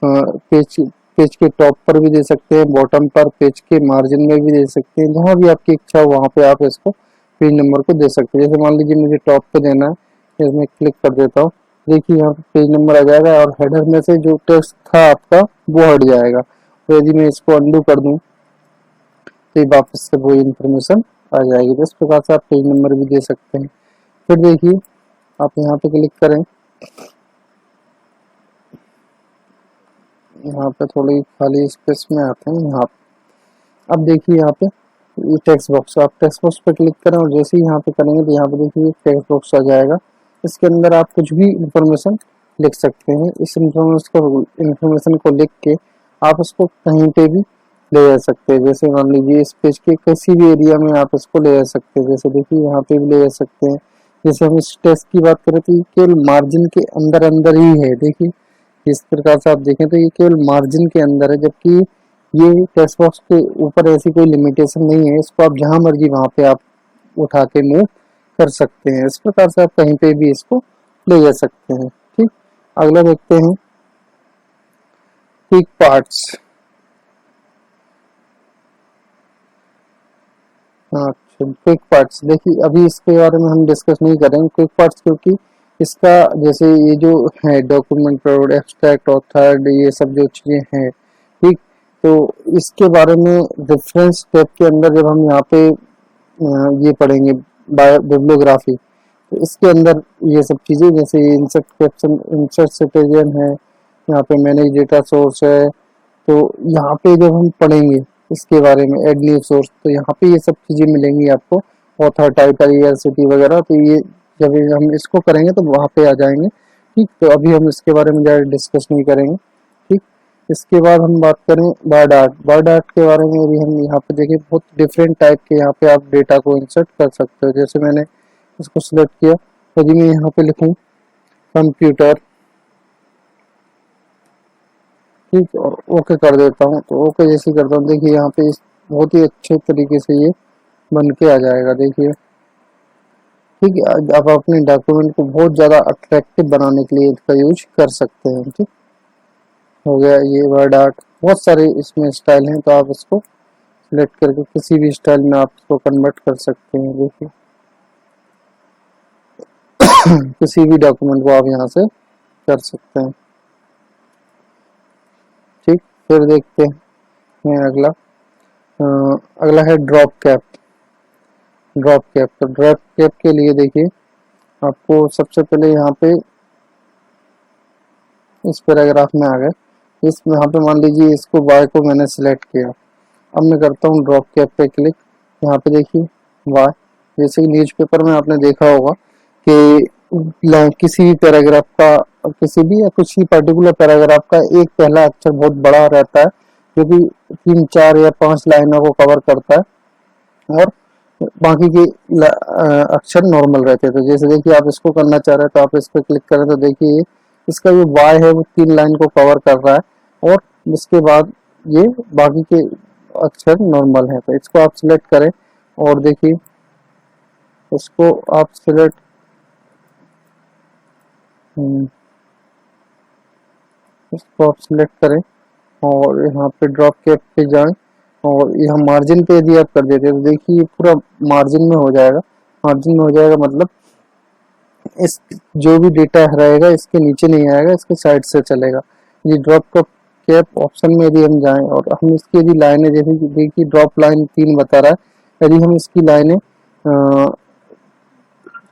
पेज पेज के टॉप पर भी दे सकते हैं, बॉटम पर, पेज के मार्जिन में भी दे सकते हैं, जहां भी आपकी इच्छा हो वहां पे आप इसको पेज नंबर को दे सकते हैं। जैसे मान लीजिए मुझे टॉप पे देना है, इसमें क्लिक कर देता हूँ देखिए यहाँ पे पेज नंबर आ जाएगा और हेडर में से जो टेक्स्ट था आपका वो हट जाएगा। तो यदि मैं इसको अंडू कर दूं तो ये वापस से वो इन्फॉर्मेशन आ जाएगी। तो इस प्रकार से आप पेज नंबर भी दे सकते हैं। फिर देखिए आप यहाँ पे क्लिक करें, यहाँ पे थोड़ी खाली स्पेस में आते हैं यहाँ। अब देखिए यहाँ पे ये टेक्स्ट बॉक्स, आप टेक्स्ट बॉक्स पे क्लिक करें और जैसे ही यहाँ पे करेंगे तो यहाँ पे देखिए टेक्स्ट बॉक्स आ जाएगा। इसके अंदर आप कुछ भी इंफॉर्मेशन लिख सकते हैं। इस इंफॉर्मेशन को लिख के आप उसको कहीं पे भी ले जा सकते हैं। जैसे मान लीजिए इस पेज के किसी भी एरिया में आप इसको ले जा सकते हैं। जैसे देखिए यहाँ पे भी ले जा सकते हैं। जैसे हम इस टेक्स्ट की बात करें तो ये केवल मार्जिन के अंदर अंदर ही है। देखिए इस प्रकार से आप देखें तो ये केवल मार्जिन के अंदर है, जबकि ये टेक्स्ट बॉक्स के ऊपर ऐसी कोई लिमिटेशन नहीं है। इसको आप जहां मर्जी वहां पे आप उठा के मूव कर सकते हैं। इस प्रकार से आप कहीं पे भी इसको ले जा सकते हैं। ठीक, अगला देखते हैं क्विक पार्ट्स। अच्छा, क्विक पार्ट्स देखिए अभी इसके बारे में हम डिस्कस नहीं करेंगे क्विक पार्ट्स, क्योंकि इसका जैसे ये जो है डॉक्यूमेंट प्रोवाइड एब्स्ट्रैक्ट ऑथर ये सब जो चीजें हैं, ठीक, तो इसके बारे में रेफरेंस टैब के अंदर जब हम यहाँ पे ये पढ़ेंगे बिब्लियोग्राफी, तो इसके अंदर ये सब चीजें जैसे इंसर्ट कैप्शन, इंसर्ट सिटीजन है, यहाँ पे मैनेज डेटा सोर्स है। तो यहाँ पे जब हम पढ़ेंगे इसके बारे में एड न्यू सोर्स, तो यहाँ पे ये सब चीजें मिलेंगी आपको, ऑथर टाइटल ईयर सिटी वगैरह। तो ये जब हम इसको करेंगे तो वहाँ पे आ जाएंगे। ठीक, तो अभी हम इसके बारे में ज़्यादा डिस्कस नहीं करेंगे। ठीक, इसके बाद हम बात करें वर्ड आर्ट। वर्ड आर्ट के बारे में भी हम यहाँ पे देखें, बहुत डिफरेंट टाइप के यहाँ पे आप डेटा को इंसर्ट कर सकते हो। जैसे मैंने इसको सिलेक्ट किया, यदि मैं यहाँ पे लिखूँ कंप्यूटर, ठीक, और ओके कर देता हूँ, तो ओके जैसे करता हूँ देखिए यहाँ पे बहुत ही अच्छे तरीके से ये बन के आ जाएगा। देखिए ठीक है, अब अपने डॉक्यूमेंट को बहुत ज़्यादा अट्रैक्टिव बनाने के लिए इसका यूज कर सकते हैं। ठीक, हो गया ये वर्ड आर्ट। बहुत सारे इसमें स्टाइल हैं, तो आप इसको सिलेक्ट करके किसी भी स्टाइल में आप इसको कन्वर्ट कर सकते हैं। देखिए किसी भी डॉक्यूमेंट को आप यहाँ से कर सकते हैं। ठीक, फिर देखते हैं अगला। अगला है ड्रॉप कैप। ड्रॉप कैप, तो ड्रॉप कैप के लिए देखिए आपको सबसे पहले यहाँ पे इस पैराग्राफ में आ गए। इस यहाँ पे मान लीजिए इसको वाई को मैंने सिलेक्ट किया। अब मैं करता हूँ ड्रॉप कैप पे क्लिक। यहाँ पे देखिए वाई, जैसे कि न्यूज़पेपर में आपने देखा होगा कि किसी भी पैराग्राफ का, किसी भी या कुछ ही पर्टिकुलर पैराग्राफ का एक पहला अक्षर बहुत बड़ा रहता है, जो कि 3, 4 या 5 लाइनों को कवर करता है, और बाकी के अक्षर नॉर्मल रहते हैं। तो जैसे देखिए आप इसको करना चाह रहे हैं, तो आप इस पर क्लिक करें तो देखिए इसका जो वाई है वो 3 लाइन को कवर कर रहा है, और इसके बाद ये बाकी के अक्षर नॉर्मल है। तो इसको आप सिलेक्ट करें और देखिए इसको आप सिलेक्ट इसको आप सिलेक्ट करें और यहाँ पे ड्रॉप कैप पे जाएं, और यहाँ मार्जिन पे यदि आप कर देते हैं तो देखिए ये पूरा मार्जिन में हो जाएगा। मार्जिन में हो जाएगा मतलब इस जो भी डेटा रहेगा इसके नीचे नहीं आएगा, इसके साइड से चलेगा। ये ड्रॉप कैप ऑप्शन में यदि हम जाएं और हम इसकी यदि लाइनें, जैसे कि देखिए ड्रॉप लाइन 3 बता रहा है, यदि हम इसकी लाइनें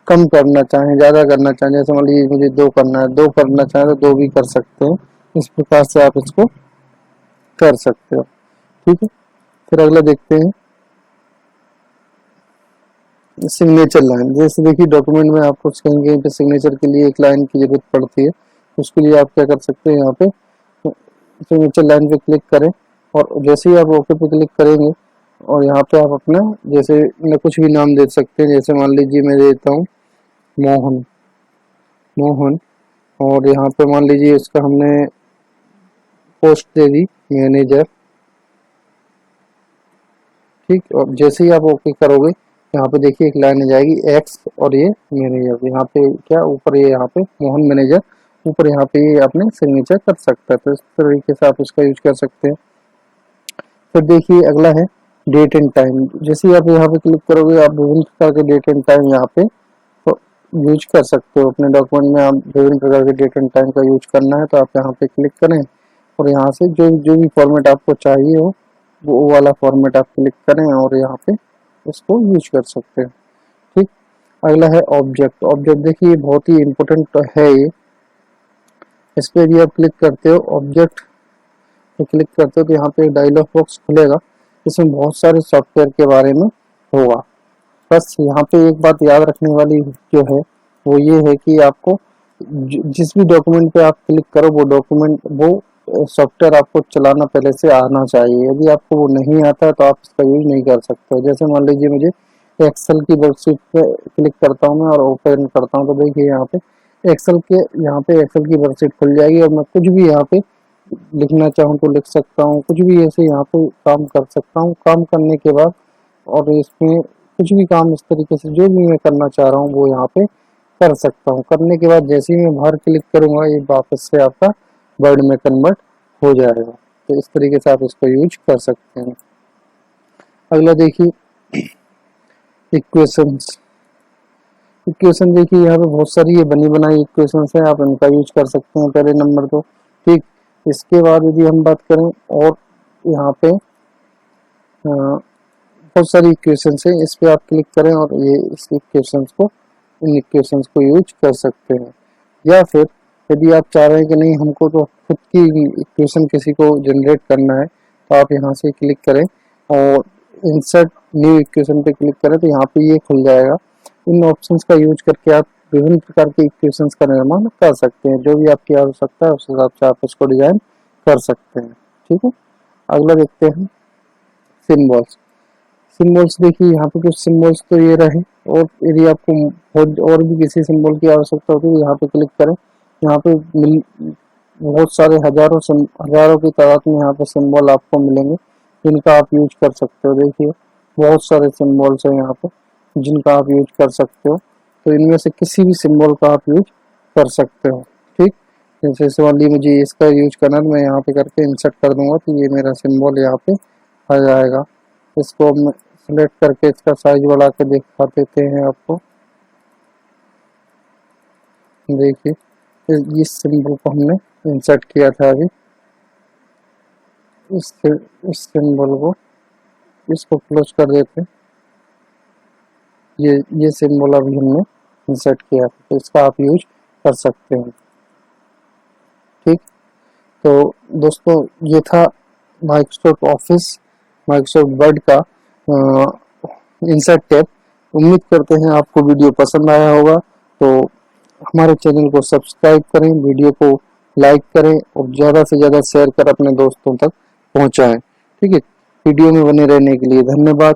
कम करना चाहें, ज़्यादा करना चाहें, जैसे मान लीजिए मुझे 2 करना है, 2 करना चाहें तो 2 भी कर सकते हैं। इस प्रकार से आप इसको कर सकते हो। ठीक है, फिर अगला देखते हैं सिग्नेचर लाइन। जैसे देखिए डॉक्यूमेंट में आपको कहीं कहीं पे सिग्नेचर के लिए एक लाइन की जरूरत पड़ती है, उसके लिए आप क्या कर सकते हैं, यहाँ पे सिग्नेचर लाइन पे क्लिक करें, और जैसे ही आप ओके पे क्लिक करेंगे और यहाँ पे आप अपना जैसे कुछ भी नाम दे सकते हैं। जैसे मान लीजिए मैं देता हूँ मोहन, मोहन, और यहाँ पे मान लीजिए इसका हमने पोस्ट दे दी मैनेजर। ठीक, और जैसे ही आप ओके करोगे यहाँ पे देखिए एक लाइन आ जाएगी एक्स और ये मैनेजर। यहाँ पे क्या ऊपर ये यहाँ पे मोहन मैनेजर, ऊपर यहाँ पे ये आपने सिग्नेचर कर सकता है। तो इस तरीके से आप इसका यूज कर सकते हैं। फिर देखिए अगला है डेट एंड टाइम। जैसे ही आप यहाँ पे क्लिक करोगे आप विभिन्न प्रकार के डेट एंड टाइम यहाँ पे तो यूज कर सकते हो। अपने डॉक्यूमेंट में आप विभिन्न प्रकार के डेट एंड टाइम का यूज करना है तो आप यहाँ पे क्लिक करें और यहाँ से जो जो भी फॉर्मेट आपको चाहिए हो वो वाला फॉर्मेट आप क्लिक करें और यहाँ पे उसको यूज कर सकते हैं। ठीक, अगला है ऑब्जेक्ट। ऑब्जेक्ट देखिए बहुत ही इम्पोर्टेंट है ये। इस पे भी आप क्लिक करते हो, ऑब्जेक्ट पे क्लिक करते हो तो यहाँ पे एक डायलॉग बॉक्स खुलेगा। इसमें बहुत सारे सॉफ्टवेयर के बारे में होगा। बस यहाँ पे एक बात याद रखने वाली जो है वो ये है कि आपको जिस भी डॉक्यूमेंट पे आप क्लिक करो वो डॉक्यूमेंट वो सॉफ्टवेयर आपको चलाना पहले से आना चाहिए। यदि आपको वो नहीं आता है तो आप इसका यूज नहीं कर सकते। जैसे मान लीजिए मुझे एक्सेल की वर्कशीट पे क्लिक करता हूँ मैं और ओपन करता हूँ तो देखिए यहाँ पे एक्सेल की वर्कशीट खुल जाएगी और मैं कुछ भी यहाँ पे लिखना चाहूँ तो लिख सकता हूँ, कुछ भी ऐसे यहाँ पे काम कर सकता हूँ। काम करने के बाद और इसमें कुछ भी काम इस तरीके से जो भी मैं करना चाह रहा हूँ वो यहाँ पे कर सकता हूँ। करने के बाद जैसे ही मैं बाहर क्लिक करूंगा ये वापस से आपका वर्ड में कन्वर्ट हो जाएगा। तो इस तरीके से आप इसको यूज कर सकते हैं। अगला देखिए इक्वेशंस। इक्वेशन देखिए यहाँ पे बहुत सारी ये बनी बनाई इक्वेशंस है, आप इनका यूज कर सकते हैं पहले नंबर तो। ठीक, इसके बाद यदि हम बात करें और यहाँ पे बहुत सारी इक्वेशंस है, इस पे आप क्लिक करें और ये इस इक्वेशंस को इन इक्वेशंस को यूज कर सकते हैं। या फिर यदि आप चाह रहे हैं कि नहीं हमको तो खुद की इक्वेशन किसी को जनरेट करना है तो आप यहाँ से क्लिक करें और इंसर्ट न्यू इक्वेशन पे क्लिक करें तो यहाँ पे ये खुल जाएगा। इन ऑप्शंस का यूज करके आप विभिन्न प्रकार के इक्वेशंस का निर्माण कर सकते हैं। जो भी आपकी आवश्यकता है उस हिसाब से आप उसको डिजाइन कर सकते हैं। ठीक है, अगला देखते हैं सिम्बॉल्स। सिम्बल्स देखिए यहाँ पे कुछ सिम्बल्स तो ये रहे और यदि आपको और भी किसी सिंबल की आवश्यकता होती है तो यहाँ पे क्लिक करें। यहाँ पे बहुत सारे हजारों की तादाद में यहाँ पे सिंबल आपको मिलेंगे जिनका आप यूज कर सकते हो। देखिए बहुत सारे सिंबल्स हैं यहाँ पे जिनका आप यूज कर सकते हो, तो इनमें से किसी भी सिंबल का आप यूज कर सकते हो। ठीक, जैसे मान लीजिए मुझे इसका यूज करना है तो मैं यहाँ पे करके इंसर्ट कर दूंगा तो ये मेरा सिंबल यहाँ पे आ जाएगा। इसको अब सिलेक्ट करके इसका साइज बढ़ा के दिखा देते हैं आपको। देखिए इस सिंबल को हमने इंसर्ट किया था अभी, इस सिंबल को इसको क्लोज कर देते। ये सिंबल अभी हमने इंसर्ट किया था तो इसका आप यूज कर सकते हैं। ठीक, तो दोस्तों ये था माइक्रोसॉफ्ट ऑफिस माइक्रोसॉफ्ट वर्ड का इंसर्ट टैब। उम्मीद करते हैं आपको वीडियो पसंद आया होगा, तो हमारे चैनल को सब्सक्राइब करें, वीडियो को लाइक करें और ज़्यादा से ज़्यादा शेयर कर अपने दोस्तों तक पहुंचाएं। ठीक है, वीडियो में बने रहने के लिए धन्यवाद।